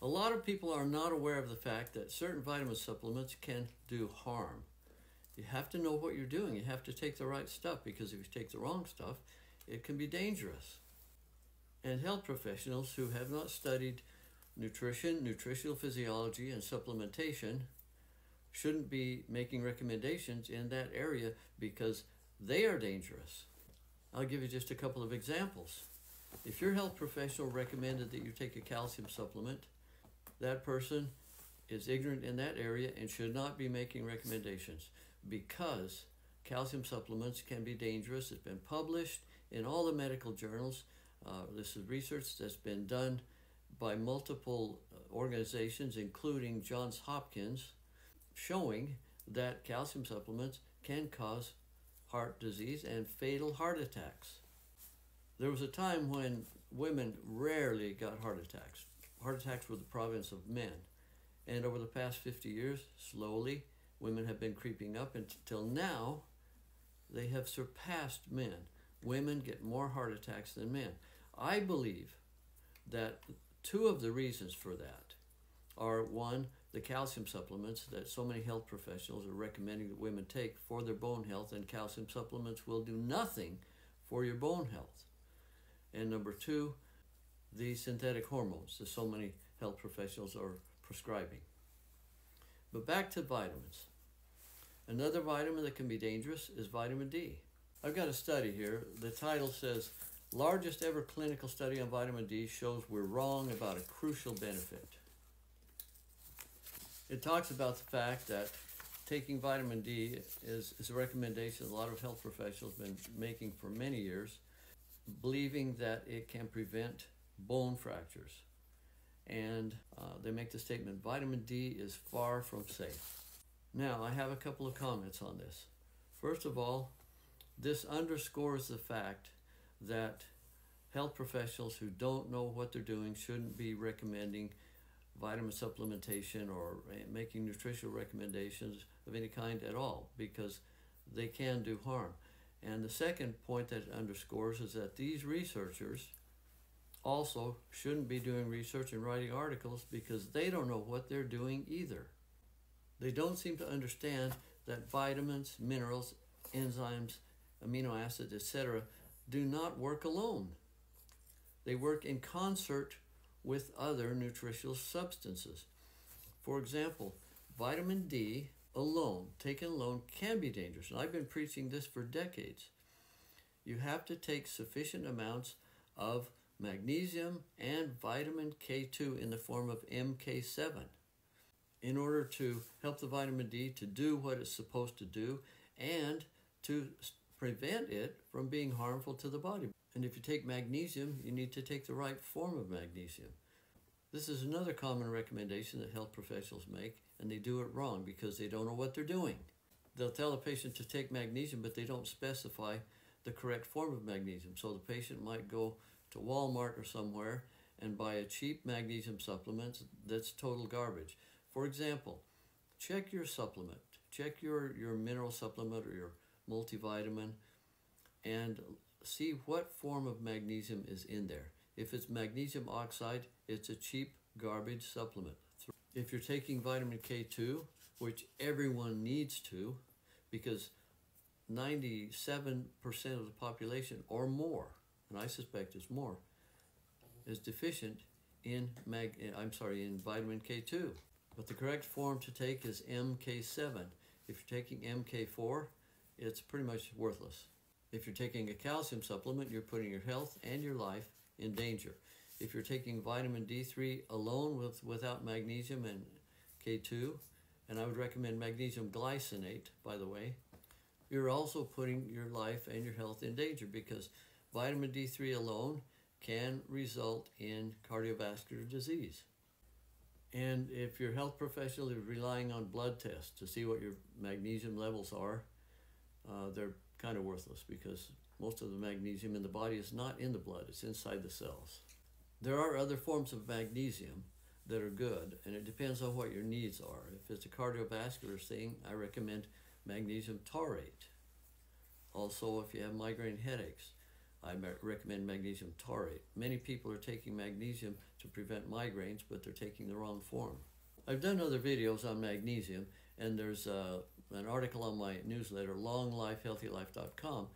A lot of people are not aware of the fact that certain vitamin supplements can do harm. You have to know what you're doing. You have to take the right stuff, because if you take the wrong stuff, it can be dangerous. And health professionals who have not studied nutrition, nutritional physiology, and supplementation shouldn't be making recommendations in that area, because they are dangerous. I'll give you just a couple of examples. If your health professional recommended that you take a calcium supplement, that person is ignorant in that area and should not be making recommendations, because calcium supplements can be dangerous. It's been published in all the medical journals. This is research that's been done by multiple organizations, including Johns Hopkins, showing that calcium supplements can cause heart disease and fatal heart attacks. There was a time when women rarely got heart attacks. Heart attacks were the province of men. And over the past 50 years, slowly, women have been creeping up until now they have surpassed men. Women get more heart attacks than men. I believe that two of the reasons for that are, one, the calcium supplements that so many health professionals are recommending that women take for their bone health, and calcium supplements will do nothing for your bone health. And number two, the synthetic hormones that so many health professionals are prescribing. But back to vitamins. Another vitamin that can be dangerous is vitamin D. I've got a study here. The title says, "Largest ever clinical study on vitamin D shows we're wrong about a crucial benefit." It talks about the fact that taking vitamin D is a recommendation a lot of health professionals have been making for many years, believing that it can prevent bone fractures. And they make the statement, vitamin D is far from safe. Now, I have a couple of comments on this. First of all, this underscores the fact that health professionals who don't know what they're doing shouldn't be recommending vitamin supplementation or making nutritional recommendations of any kind at all, because they can do harm. And the second point that it underscores is that these researchers also shouldn't be doing research and writing articles, because they don't know what they're doing either. They don't seem to understand that vitamins, minerals, enzymes, amino acids, etc. do not work alone. They work in concert with other nutritional substances. For example, vitamin D alone, taken alone, can be dangerous. And I've been preaching this for decades. You have to take sufficient amounts of magnesium and vitamin K2 in the form of MK7 in order to help the vitamin D to do what it's supposed to do and to prevent it from being harmful to the body. And if you take magnesium, you need to take the right form of magnesium. This is another common recommendation that health professionals make, and they do it wrong because they don't know what they're doing. They'll tell a patient to take magnesium, but they don't specify the correct form of magnesium. So the patient might go to Walmart or somewhere and buy a cheap magnesium supplement that's total garbage. For example, check your supplement. Check your mineral supplement or your multivitamin and see what form of magnesium is in there. If it's magnesium oxide, it's a cheap garbage supplement. If you're taking vitamin K2, which everyone needs to, because 97% of the population or more, and I suspect it's more, is deficient in vitamin K2. But the correct form to take is MK7. If you're taking MK4, it's pretty much worthless. If you're taking a calcium supplement, you're putting your health and your life in danger. If you're taking vitamin D3 alone without magnesium and K2, and I would recommend magnesium glycinate, by the way, you're also putting your life and your health in danger, because vitamin D3 alone can result in cardiovascular disease. And if your health professional is relying on blood tests to see what your magnesium levels are, they're kind of worthless, because most of the magnesium in the body is not in the blood, it's inside the cells. There are other forms of magnesium that are good, and it depends on what your needs are. If it's a cardiovascular thing, I recommend magnesium taurate. Also, if you have migraine headaches, I recommend magnesium taurate. Many people are taking magnesium to prevent migraines, but they're taking the wrong form. I've done other videos on magnesium, and there's an article on my newsletter, longlifehealthylife.com,